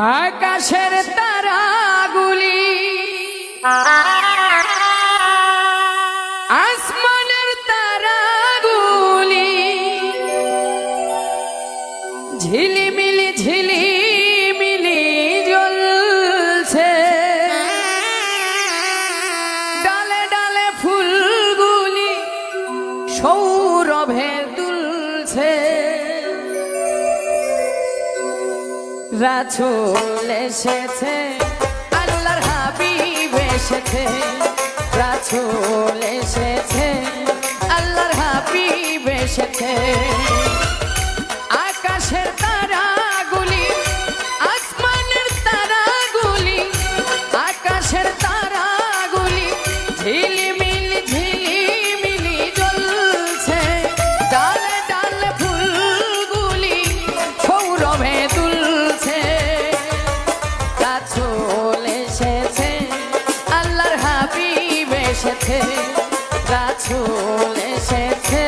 আকাশের তারাগুলি আসমানের তারাগুলি ঝিলিমিলি ঝিলিমিলি জ্বলছে, ডালে ডালে ফুলগুলি সৌরভে দুলছে। রাসূল এসেছে, আল্লাহর হাবিব এসেছে, রাসূল এসেছে, আল্লাহর হাবিব এসেছে। আকাশের তারাগুলি আসমানের তারাগুলি, আকাশের তারাগুলি ঝিলিমিলি ঝিলিমিলি জ্বলছে, ডালে ডালে ফুলগুলি সৌরভে দুলছে। রাসূল এসেছে, আল্লাহর হাবিব এসেছে, রাসূল এসেছে।